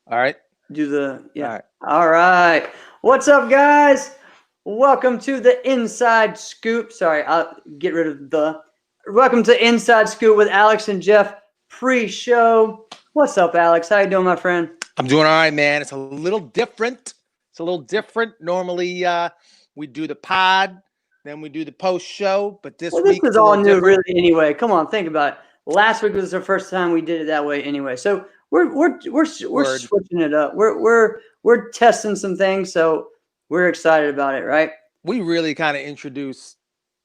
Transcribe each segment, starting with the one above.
All right. Do the All yeah. right. All right. What's up, guys? Welcome to the Inside Scoop. Sorry, I'll get rid of the. Welcome to Inside Scoop with Alex and Jeff pre-show. What's up, Alex? How you doing, my friend? I'm doing all right, man. It's a little different. Normally, we do the pod, then we do the post show, but this Well, this week is it's a all little new, different. really. Anyway, come on, think about it. Last week was the first time we did it that way. Anyway, so we're Word. switching it up. We're testing some things, so we're excited about it, right? We really kind of introduce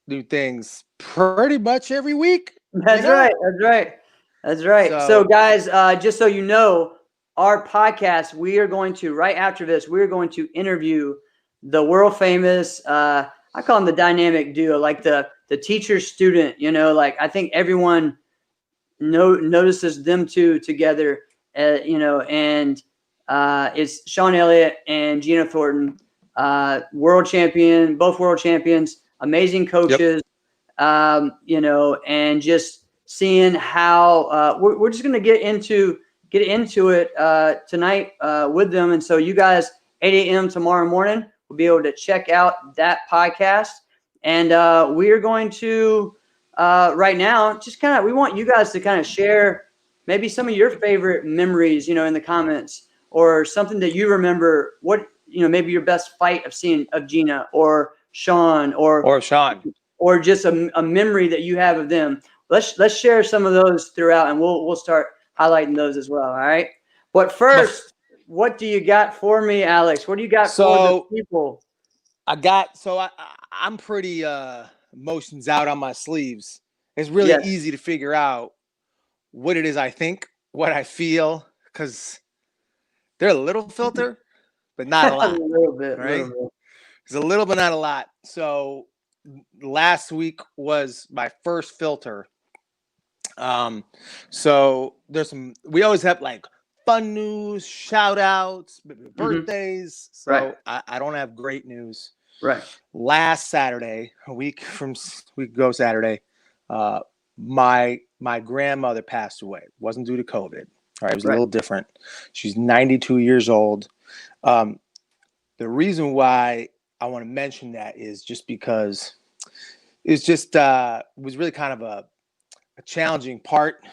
new things pretty much every week, you That's know? right. That's right. That's right. So, So, guys, just so you know, our podcast, we are going to, right after this, we're going to interview the world famous, I call them the dynamic duo, like the teacher student, like I think everyone notices them two together, and it's Sean Elliott and Gina Thornton, both world champions, amazing yep. coaches, and just seeing how we're just gonna get into it tonight with them. And so you guys, 8 a.m. tomorrow morning, will be able to check out that podcast. And we are going to right now just kind of we want you guys to kind of share maybe some of your favorite memories, in the comments, or something that you remember. What maybe your best fight of Gina or Sean, Or Sean. or just a memory that you have of them. Let's share some of those throughout, and we'll start highlighting those as well. All right. But first, what do you got for me, Alex? What do you got for the So, people? I'm pretty emotions out on my sleeves. It's really Yes. easy to figure out what it is I think, what I feel, because they're a little filter, but not a a lot, little bit, right? It's a little, but not a lot. So last week was my first filter. So we always have like fun news, shout outs, birthdays. So Right. I don't have great news. Right. Last Saturday, a week ago Saturday, uh, my grandmother passed away. It wasn't due to COVID. All right, it was a little different. She's 92 years old. Um, the reason why I want to mention that is just because it's just was really kind of a challenging part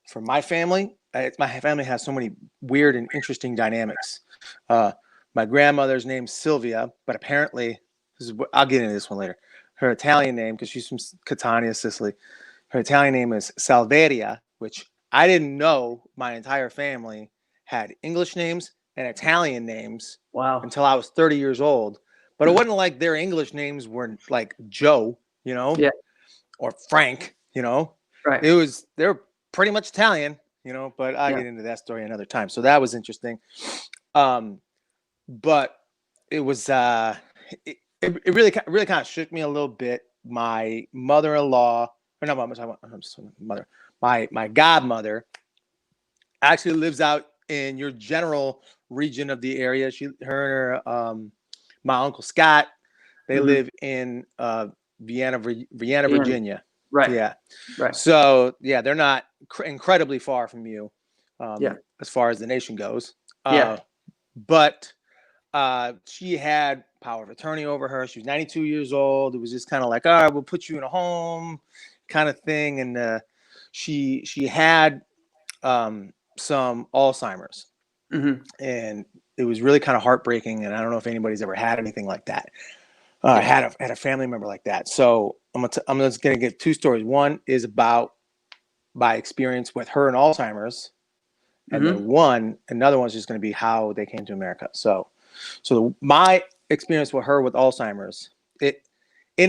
for my family. My family has so many weird and interesting dynamics. My grandmother's name's Sylvia, but apparently, I'll get into this one later. Her Italian name, because she's from Catania, Sicily, her Italian name is Salveria, which I didn't know my entire family had English names and Italian names until I was 30 years old. But it wasn't like their English names were like Joe, or Frank, Right. They're pretty much Italian, but I'll get into that story another time. So that was interesting. But it was it really kind of shook me a little bit. My mother-in-law, or not my godmother actually lives out in your general region of the area. My uncle Scott, they live in Vienna, Virginia. Right. Yeah. Right. So yeah, they're not incredibly far from you, as far as the nation goes. But she had power of attorney over her. She was 92 years old. It was just kind of like, all right, we'll put you in a home, kind of thing. And she had some Alzheimer's, and it was really kind of heartbreaking. And I don't know if anybody's ever had anything like that. Had a family member like that. So I'm just gonna get two stories. One is about my experience with her and Alzheimer's, and then another one's just gonna be how they came to America. So my experience with her with Alzheimer's, it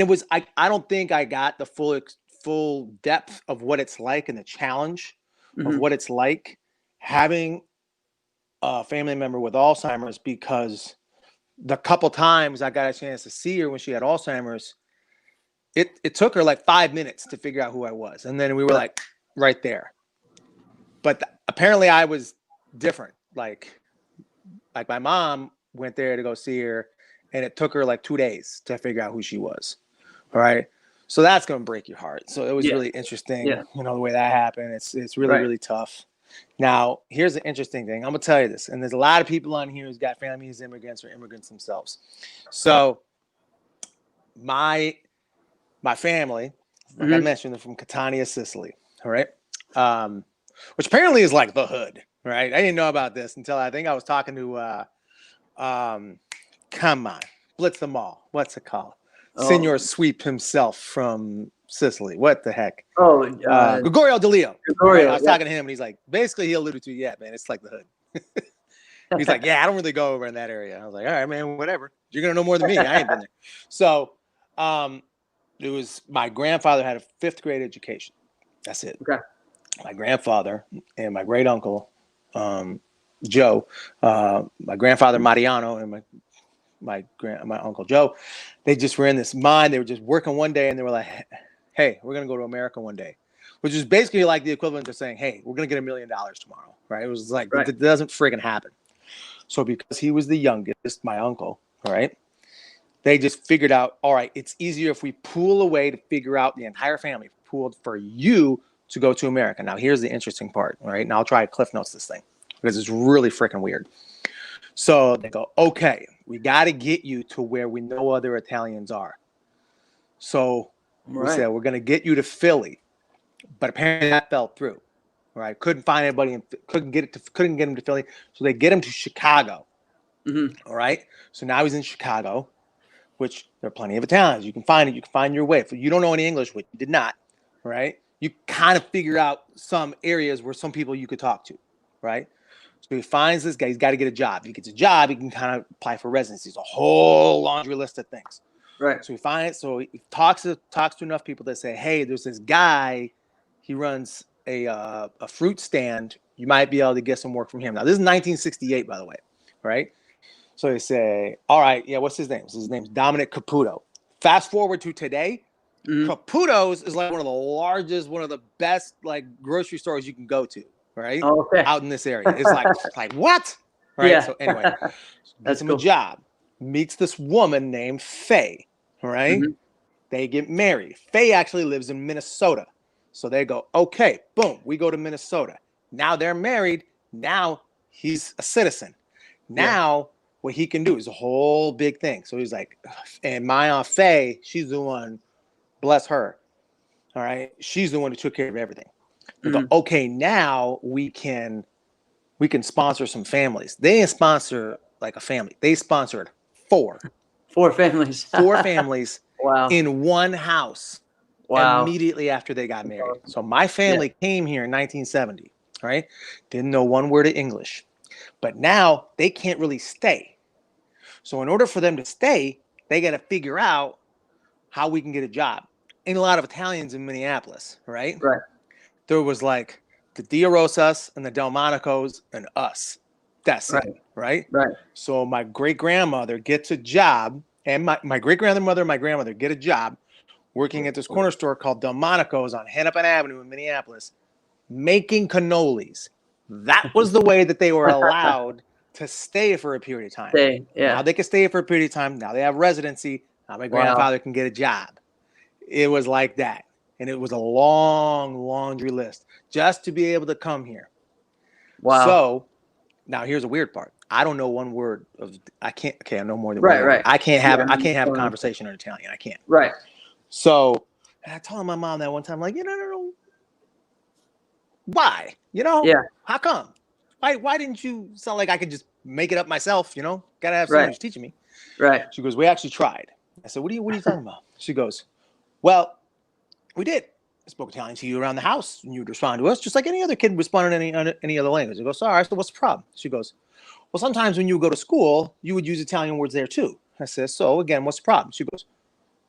was I don't think I got the full depth of what it's like and the challenge of what it's like having a family member with Alzheimer's, because the couple times I got a chance to see her when she had Alzheimer's, it took her like 5 minutes to figure out who I was. And then we were like right there. But apparently I was different. Like my mom went there to go see her, and it took her like 2 days to figure out who she was. All right. So that's going to break your heart. So it was really interesting, the way that happened. It's really, really tough. Now, here's the interesting thing. I'm gonna tell you this, and there's a lot of people on here who's got families, immigrants, or immigrants themselves. So, my family, like I mentioned, they're from Catania, Sicily. All right, which apparently is like the hood. Right? I didn't know about this until I think I was talking to, come on, Blitz them all. What's it called? Senor Sweep himself from Sicily. What the heck? Gregorio DeLeo. Right? I was talking to him, and he's like, basically, he alluded to, yeah, man, it's like the hood. He's like, yeah, I don't really go over in that area. I was like, all right, man, whatever. You're gonna know more than me. I ain't been there. So, it was my grandfather had a 5th grade education. That's it. Okay. My grandfather and my great uncle, Joe, my grandfather Mariano, and my uncle Joe, they just were in this mind. They were just working one day, and they were like, hey, we're going to go to America one day, which is basically like the equivalent of saying, hey, we're going to get $1 million tomorrow, right? It was like, it doesn't friggin' happen. So because he was the youngest, my uncle, right, they just figured out, all right, it's easier if we pool a way to figure out the entire family pooled for you to go to America. Now, here's the interesting part, right? And I'll try to Cliff Notes this thing because it's really freaking weird. So they go, okay, we got to get you to where we know other Italians are. So we said, we're going to get you to Philly. But apparently that fell through. Right? Couldn't find anybody and couldn't get him to Philly. So they get him to Chicago. All right. So now he's in Chicago, which there are plenty of Italians. You can find it. You can find your way. If you don't know any English, which you did not, right? You kind of figure out some areas where some people you could talk to, right? So he finds this guy. He's got to get a job. If he gets a job, he can kind of apply for residencies. A whole laundry list of things. Right. So he finds. So he talks to enough people that say, "Hey, there's this guy. He runs a fruit stand. You might be able to get some work from him." Now, this is 1968, by the way, right? So they say, "All right, yeah, what's his name?" So his name's Dominic Caputo. Fast forward to today. Caputo's is like one of the largest, one of the best like grocery stores you can go to, right? Out in this area. It's like what? Right. Yeah. So anyway, gets him a job, meets this woman named Faye, right? They get married. Faye actually lives in Minnesota. So they go, okay, boom, we go to Minnesota. Now they're married. Now he's a citizen. Now what he can do is a whole big thing. So he's like, and my Aunt Faye, she's the one. Bless her. All right. She's the one who took care of everything. Go, okay, now we can sponsor some families. They didn't sponsor like a family. They sponsored 4 families. 4 families Wow. in one house. Wow. Immediately after they got married. So my family came here in 1970. Right. Didn't know one word of English. But now they can't really stay. So in order for them to stay, they got to figure out how we can get a job. And a lot of Italians in Minneapolis, right? Right. There was like the Dia Rosas and the Delmonicos and us. That's it, right? Right. So my great-grandmother gets a job, and my great-grandmother and my grandmother get a job working at this corner store called Delmonico's on Hennepin Avenue in Minneapolis, making cannolis. That was the way that they were allowed to stay for a period of time. Now they can stay for a period of time. Now they have residency. Now my grandfather can get a job. It was like that. And it was a long laundry list just to be able to come here. Wow. So now here's a weird part. I don't know one word of, I know more than one word. Right. I can't have a conversation in Italian. I can't. Right. So, and I told my mom that one time, like, no. Why? How come? Why didn't you sound like I could just make it up myself? Gotta have someone who's teaching me. Right. She goes, we actually tried. I said, what are you talking about? She goes, well, we did. I spoke Italian to you around the house, and you would respond to us just like any other kid would respond in any other language. I go, sorry. I said, what's the problem? She goes, well, sometimes when you go to school, you would use Italian words there too. I said, so again, what's the problem? She goes,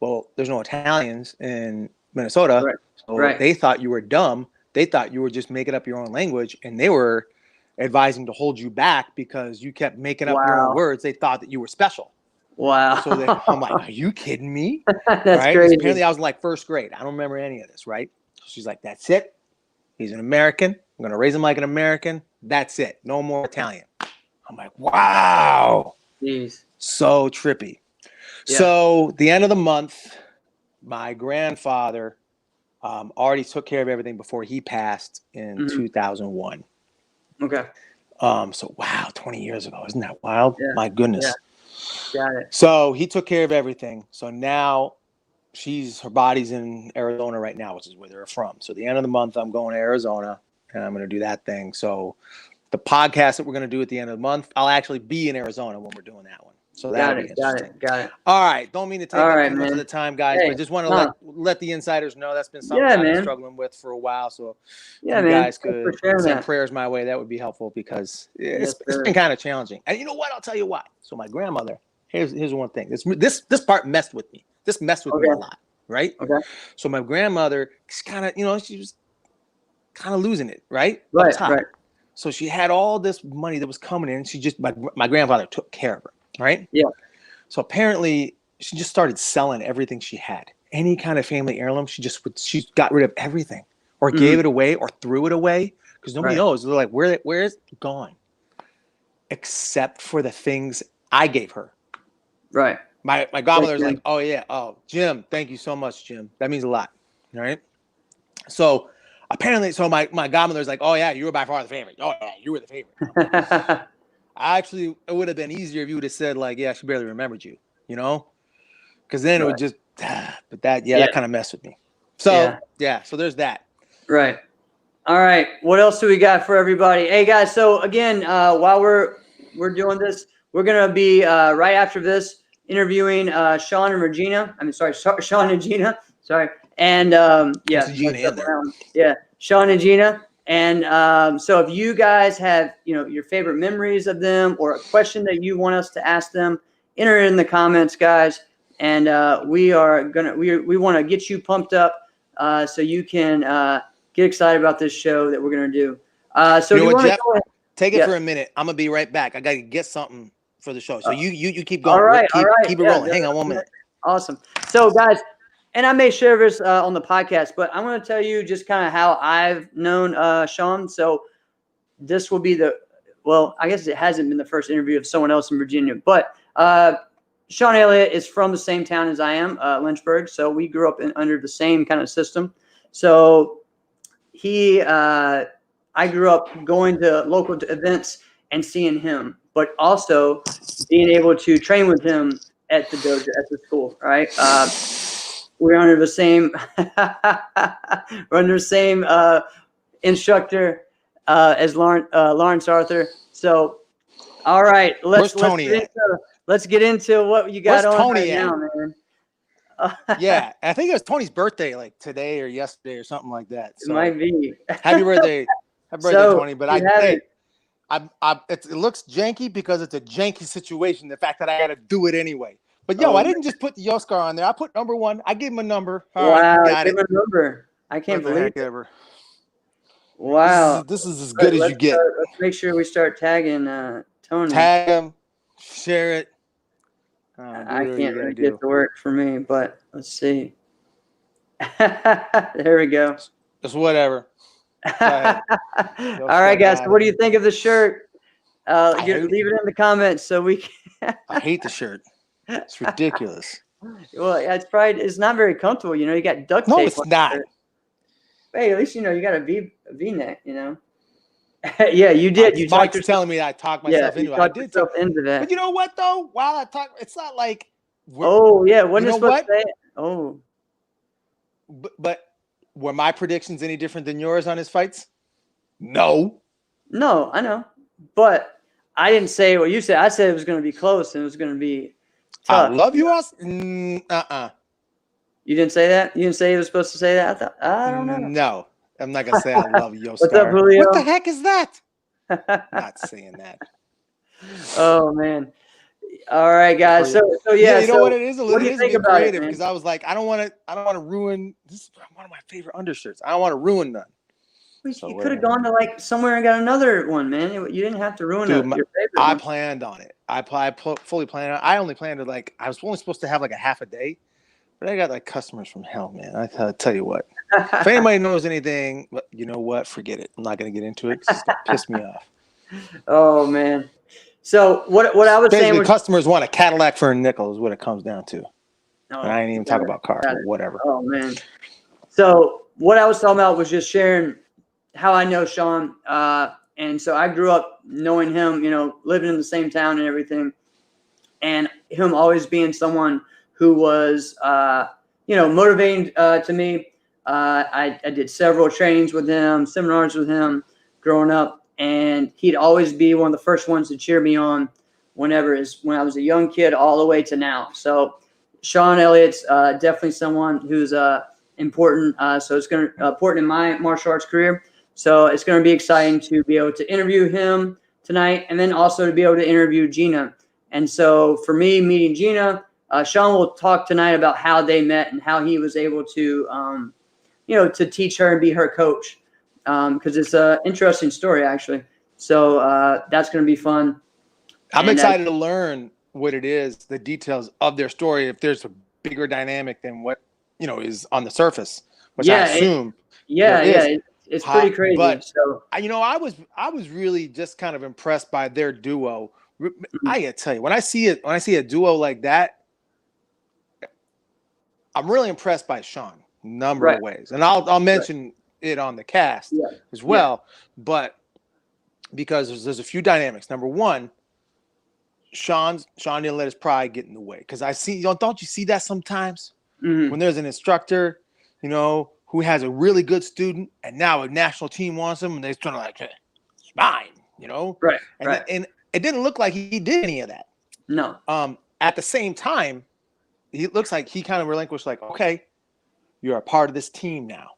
well, there's no Italians in Minnesota. Right. So they thought you were dumb. They thought you were just making up your own language, and they were advising to hold you back because you kept making up your own words. They thought that you were special. Wow. So I'm like, are you kidding me? That's crazy. Apparently I was in like 1st grade. I don't remember any of this, right? So she's like, that's it. He's an American. I'm going to raise him like an American. That's it. No more Italian. I'm like, wow. Jeez. So trippy. Yeah. So the end of the month, my grandfather already took care of everything before he passed in 2001. Okay. So wow, 20 years ago. Isn't that wild? Yeah. My goodness. Yeah. Got it. So he took care of everything. So now her body's in Arizona right now, which is where they're from. So the end of the month, I'm going to Arizona and I'm going to do that thing. So the podcast that we're going to do at the end of the month, I'll actually be in Arizona when we're doing that one. So that'll be interesting. Got it. All right. Don't mean to take up too much of the time, guys, but I just want to let the insiders know that's been something I've been struggling with for a while. So if you guys could send prayers my way, that would be helpful because it's been kind of challenging. And you know what? I'll tell you why. So my grandmother, here's one thing. This part messed with me. This messed with me a lot, right? Okay. So my grandmother kind of, she was kind of losing it, right? Right. So she had all this money that was coming in. My grandfather took care of her, right? Yeah. So apparently she just started selling everything she had. Any kind of family heirloom, she got rid of everything or gave it away or threw it away because nobody knows. They're like, where is it gone? Except for the things I gave her. Right. My godmother's like, oh yeah, Jim, thank you so much, Jim. That means a lot, right? So apparently, my godmother's like, oh yeah, you were by far the favorite. Oh yeah, you were the favorite. Actually, it would have been easier if you would have said like, yeah, she barely remembered you, because then it would just, but that kind of messed with me. So so there's that. Right. All right. What else do we got for everybody? Hey guys. So again, while we're doing this, we're going to be right after this interviewing Sean and Regina. Sean and Gina. Sorry. And Gina in there. Sean and Gina. And so if you guys have, your favorite memories of them or a question that you want us to ask them, enter it in the comments, guys. And we want to get you pumped up so you can get excited about this show that we're going to do. So you know what, Jeff? Take it for a minute. I'm going to be right back. I got to get something for the show. So you keep going. All right. Keep it rolling. Hang on 1 minute. Awesome. So guys, and I may share this on the podcast, but I'm going to tell you just kind of how I've known Sean. So this will be I guess it hasn't been the first interview of someone else in Virginia, but Sean Elliott is from the same town as I am, Lynchburg. So we grew up under the same kind of system. So I grew up going to local events and seeing him, but also being able to train with him at the dojo, at the school, right? We're under the same instructor as Lawrence Arthur. So, all right, let's get into what you got on right now, man. Yeah, I think it was Tony's birthday, like today or yesterday or something like that. So, it might be. Happy birthday, Tony! But it looks janky because it's a janky situation. The fact that I got to do it anyway. But I didn't just put the Yoskar on there. I put number 1. I gave him a number. Wow, give him a number. I can't believe it. Wow, this is as good as you get. Let's make sure we start tagging Tony. Tag him, share it. I can't really get to work for me, but let's see. There we go. It's whatever. All right, guys. So what do you think of the shirt? Leave it in the comments so we can. I hate the shirt. It's ridiculous. Well, it's not very comfortable. You got duct tape. No, it's not. Hey, at least you got a V-neck. Yeah, you did. Mike's telling me I talked myself into it. I did myself into that. But you know what though? While I talk, it's not like. Wasn't it supposed to say? Oh. But were my predictions any different than yours on his fights? No, I know, but I didn't say what you said. I said it was going to be close and it was going to be tough. I love you, You didn't say that? You didn't say you were supposed to say that? I don't know. No, I'm not going to say I love you, What's up, Julio? What the heck is that? Not saying that. Oh, man. All right, guys. So yeah, you know what it is? It is being creative because I was like, I don't want to ruin. This is one of my favorite undershirts. I don't want to ruin none. You could have gone to somewhere and got another one, man. You didn't have to ruin your favorite. I planned on it. I fully planned on it. I only planned to I was only supposed to have a half a day, but I got customers from hell, man. I tell you what. If anybody knows anything, you know what? Forget it. I'm not going to get into it. It's going to piss me off. Oh man. So what I was saying was customers want a Cadillac for a nickel is what it comes down to. And I ain't even talking about cars, but whatever. Oh man. So what I was talking about was just sharing how I know Sean. And so I grew up knowing him, living in the same town and everything. And him always being someone who was, motivating to me. I did several trainings with him, seminars with him growing up. And he'd always be one of the first ones to cheer me on when I was a young kid all the way to now. So Sean Elliott's definitely someone who's important. So it's going to important in my martial arts career. So it's going to be exciting to be able to interview him tonight, and then also to be able to interview Gina. And so for me, meeting Gina, Sean will talk tonight about how they met and how he was able to, to teach her and be her coach, because it's an interesting story, actually. So that's going to be fun. I'm excited to learn what it is, the details of their story, if there's a bigger dynamic than what, is on the surface, which I assume. It's pretty crazy. But, so I was really just kind of impressed by their duo. I gotta tell you, when I see a duo like that, I'm really impressed by Sean number of ways, and I'll mention it on the cast as well. But because there's a few dynamics. Number one, Sean didn't let his pride get in the way, because don't you see that sometimes when there's an instructor, who has a really good student, and now a national team wants him, and they're trying to like, hey, it's mine, and it didn't look like he did any of that. No. At the same time, it looks like he kind of relinquished, like, okay, you're a part of this team now.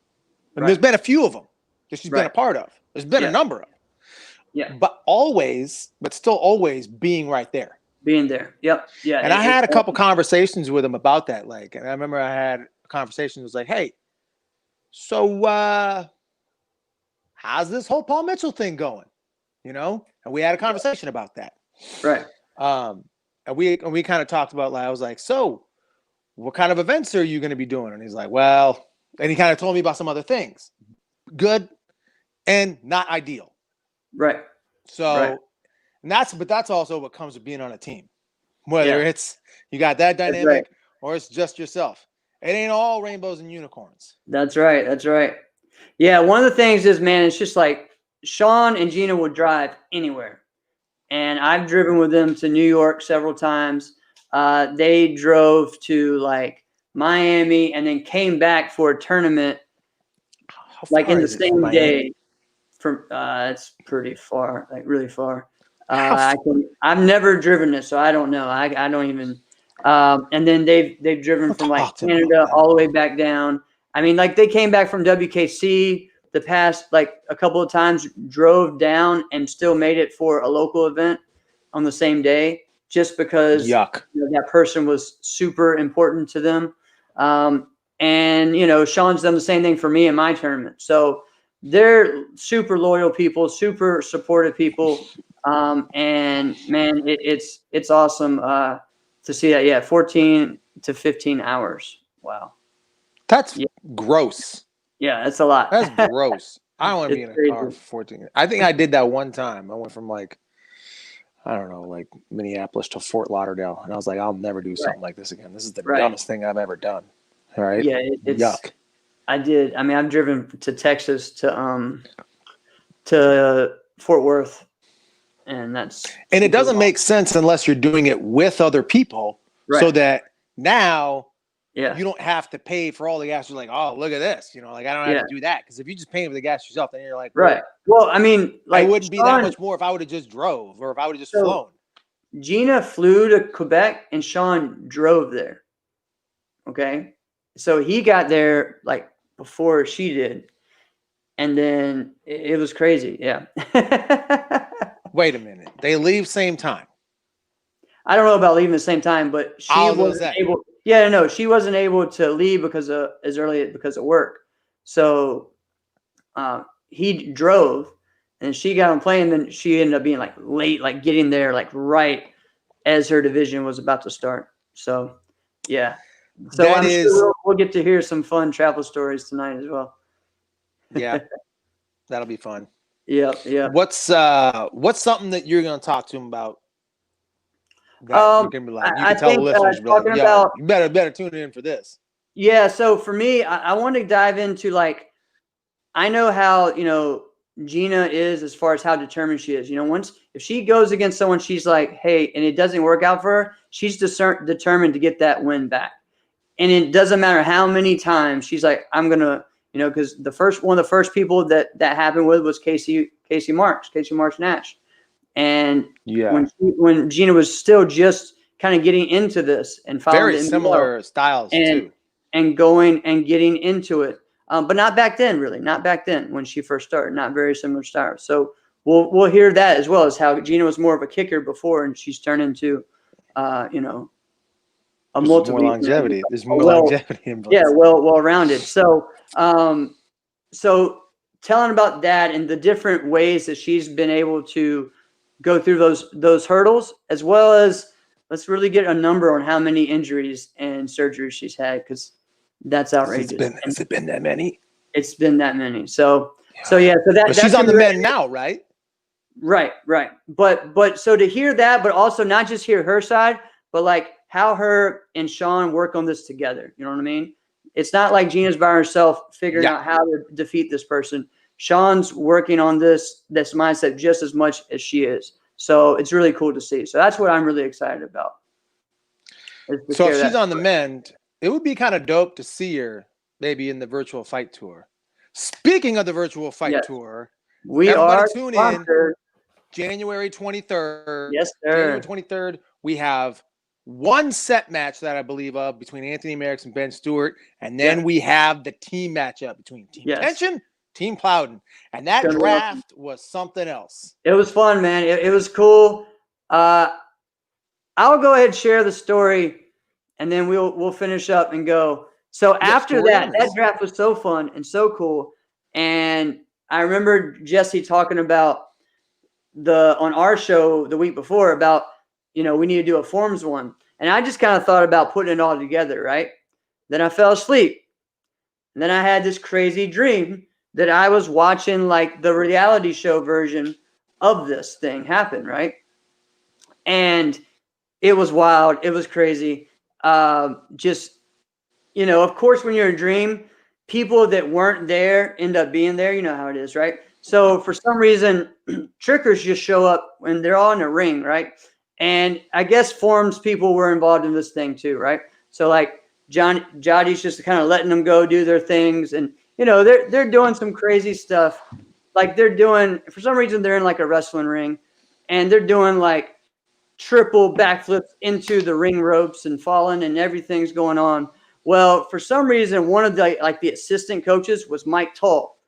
And there's been a few of them that she's been a part of. There's been a number of them. Yeah. But still always being right there. Being there. Yep. Yeah. And I had a couple conversations with him about that. Like, and I remember I had a conversation that was like, hey, so how's this whole Paul Mitchell thing going? And we had a conversation about that. Right. And we kind of talked about, like, I was like, so what kind of events are you going to be doing? And he's like, well, and he kind of told me about some other things. Good and not ideal. Right. So, and that's also what comes with being on a team. Whether it's you got that dynamic or it's just yourself. It ain't all rainbows and unicorns. That's right. That's right. Yeah. One of the things is, man, it's just like Sean and Gina would drive anywhere. And I've driven with them to New York several times. They drove to like Miami and then came back for a tournament, like in the same day. From it's pretty far, like really far. I've never driven it, so I don't know. I don't even. And then they've driven from like Canada all the way back down. I mean, like they came back from WKC the past like a couple of times, drove down and still made it for a local event on the same day, just because that person was super important to them. And Sean's done the same thing for me in my tournament. So they're super loyal people, super supportive people. And man, it's awesome to see that. Yeah, 14 to 15 hours. Wow. That's gross. Yeah, that's a lot. That's gross. I don't want to be in a car for 14. I think I did that one time. I went from like Minneapolis to Fort Lauderdale. And I was like, I'll never do something like this again. This is the dumbest thing I've ever done. All right. Yeah. It's yuck. I did. I mean, I've driven to Texas to Fort Worth, and it doesn't make sense unless you're doing it with other people, so that now you don't have to pay for all the gas. You're like, oh, look at this, like I don't have to do that, because if you just pay for the gas yourself, then you're like, Well, I mean, like it wouldn't be that much more if I would have just drove or if I would have just flown. Gina flew to Quebec and Sean drove there. Okay, so he got there like before she did, and then it was crazy. Yeah. Wait a minute, they leave same time? I don't know about leaving the same time, but she wasn't able. Yeah, no, she wasn't able to leave because of work. So he drove, and she got on plane, and then she ended up being like late, like getting there like right as her division was about to start. So yeah. So sure we'll get to hear some fun travel stories tonight as well. Yeah, that'll be fun. Yeah. What's something that you're going to talk to him about? You can tell the listeners, you better tune in for this. Yeah. So for me, I want to dive into like, I know how Gina is as far as how determined she is. If she goes against someone, she's like, hey, and it doesn't work out for her, she's determined to get that win back. And it doesn't matter how many times she's like, I'm going to, because one of the first people that happened with was Casey Marks Nash. And when Gina was still just kind of getting into this and following very similar styles too, and going and getting into it. But not back then, really. Not back then when she first started. Not very similar styles. So we'll hear that as well as how Gina was more of a kicker before, and she's turned into, a multiple. More longevity. There's more longevity in both. Yeah, well-rounded. So, so telling about that and the different ways that she's been able to go through those hurdles, as well as let's really get a number on how many injuries and surgeries she's had, because that's outrageous. Has it been that many? It's been that many. So that's she's on the men now, right? Right. But so to hear that, but also not just hear her side, but like how her and Sean work on this together. You know what I mean? It's not like Gina's by herself figuring out how to defeat this person. Sean's working on this mindset just as much as she is. So it's really cool to see. So that's what I'm really excited about. So if she's on the mend, it would be kind of dope to see her maybe in the virtual fight tour. Speaking of the virtual fight tour, we are tune in January 23rd. Yes, sir. January 23rd, we have one set match that I believe of between Anthony Merrickx and Ben Stewart, and then we have the team matchup between Team Tension, Team Plowden, and that draft was something else. It was fun, man. It was cool. I'll go ahead and share the story, and then we'll finish up and go. So after that draft was so fun and so cool, and I remember Jesse talking about on our show the week before about, we need to do a forms one. And I just kind of thought about putting it all together, right? Then I fell asleep. And then I had this crazy dream that I was watching like the reality show version of this thing happen, right? And it was wild. It was crazy. Just, of course, when you're in a dream, people that weren't there end up being there. You know how it is, right? So for some reason, trickers just show up when they're all in a ring, right? And I guess forms people were involved in this thing too, right? So like Jotty's just kind of letting them go do their things, and they're doing some crazy stuff. Like for some reason they're in like a wrestling ring, and they're doing like triple backflips into the ring ropes and falling, and everything's going on. Well, for some reason, one of the assistant coaches was Mike Tull,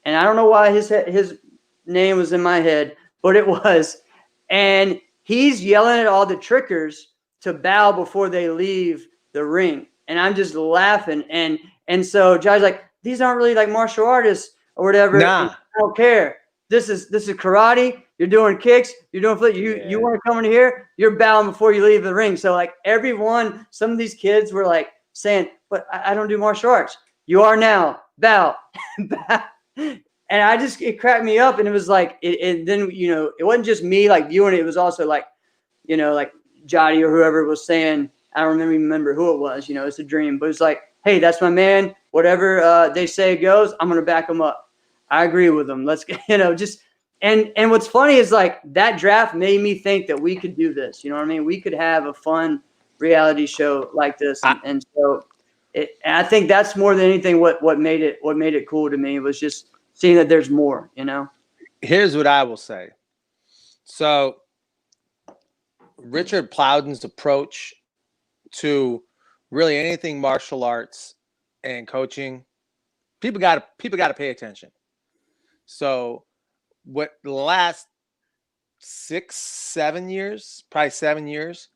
and I don't know why his name was in my head, but it was, and he's yelling at all the trickers to bow before they leave the ring. And I'm just laughing. And so John's like, these aren't really like martial artists or whatever. Nah. I don't care. This is karate. You're doing kicks. You're doing flip. You want to come in here? You're bowing before you leave the ring. So like some of these kids were like saying, but I don't do martial arts. You are now. Bow. Bow. And it cracked me up, and it was like, then, it wasn't just me like viewing it. It was also like, like Jotty or whoever was saying, I don't remember who it was, it's a dream, but it's like, hey, that's my man. Whatever they say goes, I'm going to back them up. I agree with them. Let's get, and what's funny is like that draft made me think that we could do this. You know what I mean? We could have a fun reality show like this. And so and I think that's more than anything, what made it cool to me was just seeing that there's more, Here's what I will say. So Richard Plowden's approach to really anything martial arts and coaching, people got to pay attention. So what the last 6-7 years, probably 7 years,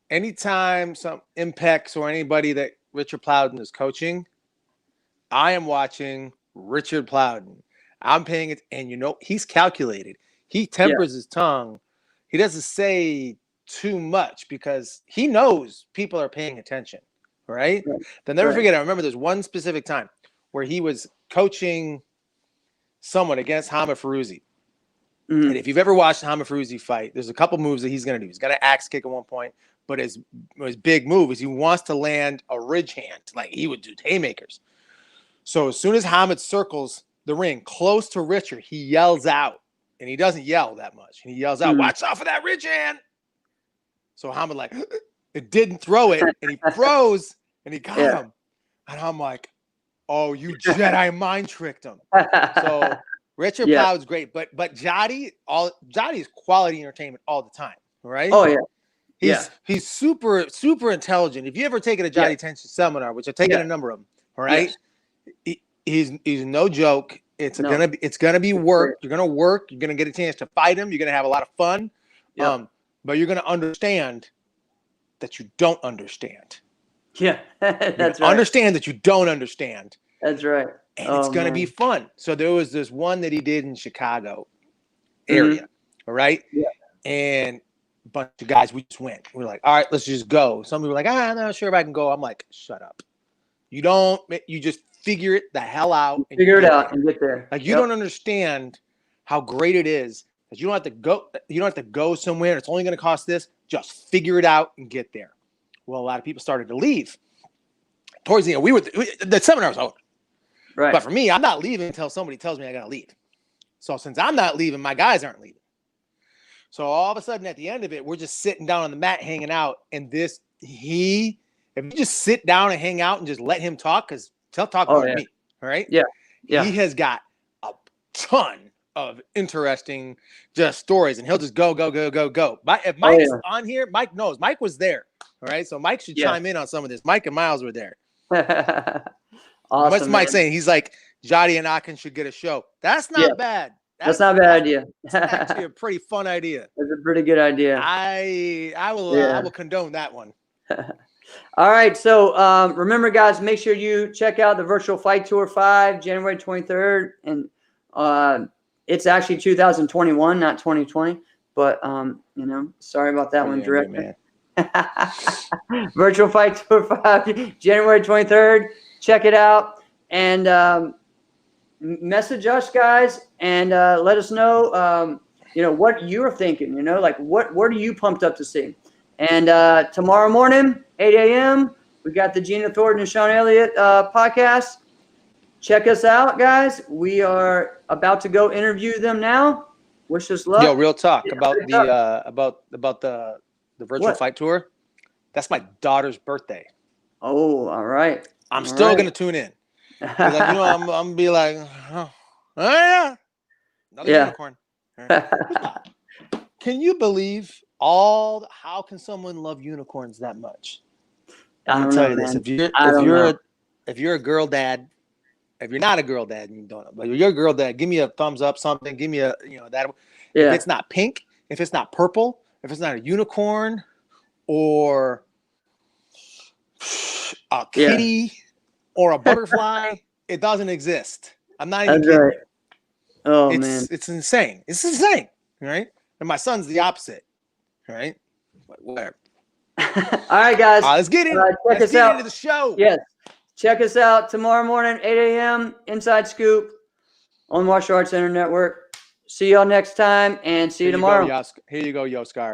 anytime some Impacts or anybody that Richard Plowden is coaching, I am watching Richard Plowden. I'm paying it, and he's calculated. He tempers his tongue. He doesn't say too much because he knows people are paying attention, right? They'll never forget. I remember there's one specific time where he was coaching someone against Hamid Farouzi. Mm-hmm. And if you've ever watched Hamid Farouzi fight, there's a couple moves that he's going to do. He's got an axe kick at one point, but his big move is he wants to land a ridge hand, like he would do haymakers. So as soon as Hamid circles the ring, close to Richard, he yells out, and he doesn't yell that much. And he yells out, "Watch out for that Rich hand!" So Muhammad like, it didn't throw it, and he froze, and he got him. And I'm like, oh, you Jedi mind tricked him. So Richard Plow's great, but Jotty's quality entertainment all the time, right? Oh yeah. He's super, super intelligent. If you ever taken a Jotty Tension seminar, which I've taken a number of them, all right? He's no joke. It's gonna be work. You're gonna work. You're gonna get a chance to fight him. You're gonna have a lot of fun. But you're gonna understand that you don't understand. Yeah, that's right. Understand that you don't understand. That's right. And it's gonna be fun. So there was this one that he did in Chicago area, all right? Yeah. And a bunch of guys, we just went. We're like, all right, let's just go. Some people were like, I'm not sure if I can go. I'm like, shut up. You just figure it the hell out. And figure it out and get there. Like you don't understand how great it is that you don't have to go. You don't have to go somewhere. It's only going to cost this. Just figure it out and get there. Well, a lot of people started to leave. Towards the end, the seminar was over. Right. But for me, I'm not leaving until somebody tells me I got to leave. So since I'm not leaving, my guys aren't leaving. So all of a sudden, at the end of it, we're just sitting down on the mat, hanging out. And if you just sit down and hang out and just let him talk, because he'll talk more than me, all right? Yeah. He has got a ton of interesting just stories, and he'll just go. If Mike's on here, Mike knows. Mike was there, all right? So Mike should chime in on some of this. Mike and Miles were there. Awesome. What's Mike saying? He's like, Jotty and Akin should get a show. That's not bad. That's not a bad idea. That's actually a pretty fun idea. That's a pretty good idea. I will condone that one. All right. So remember, guys, make sure you check out the Virtual Fight Tour 5, January 23rd. And it's actually 2021, not 2020. But, sorry about that one, Director. Virtual Fight Tour 5, January 23rd. Check it out. And message us, guys, and let us know, what you're thinking. Like what are you pumped up to see? And tomorrow morning, 8 a.m., we got the Gina, Thornton, and Sean Elliott podcast. Check us out, guys. We are about to go interview them now. Wish us luck. Yo, real talk about the Virtual Fight Tour. That's my daughter's birthday. Oh, all right. I'm still gonna tune in. Like, I'm gonna be like, oh yeah, another unicorn. Right. Can you believe how can someone love unicorns that much? I'll tell you this: if you're a girl dad, if you're not a girl dad and you don't know, but if you're a girl dad, give me a thumbs up, something. Give me a that. Yeah. If it's not pink, if it's not purple, if it's not a unicorn or a kitty or a butterfly, it doesn't exist. I'm not even kidding. Right. Oh man, it's insane. It's insane, right? And my son's the opposite, right? But whatever. All right, guys. Let's get in. Let's get into the show. Yes. Check us out tomorrow morning, 8 a.m. Inside Scoop on Martial Arts Center Network. See y'all next time, and see you tomorrow. Here you go, Yoskar.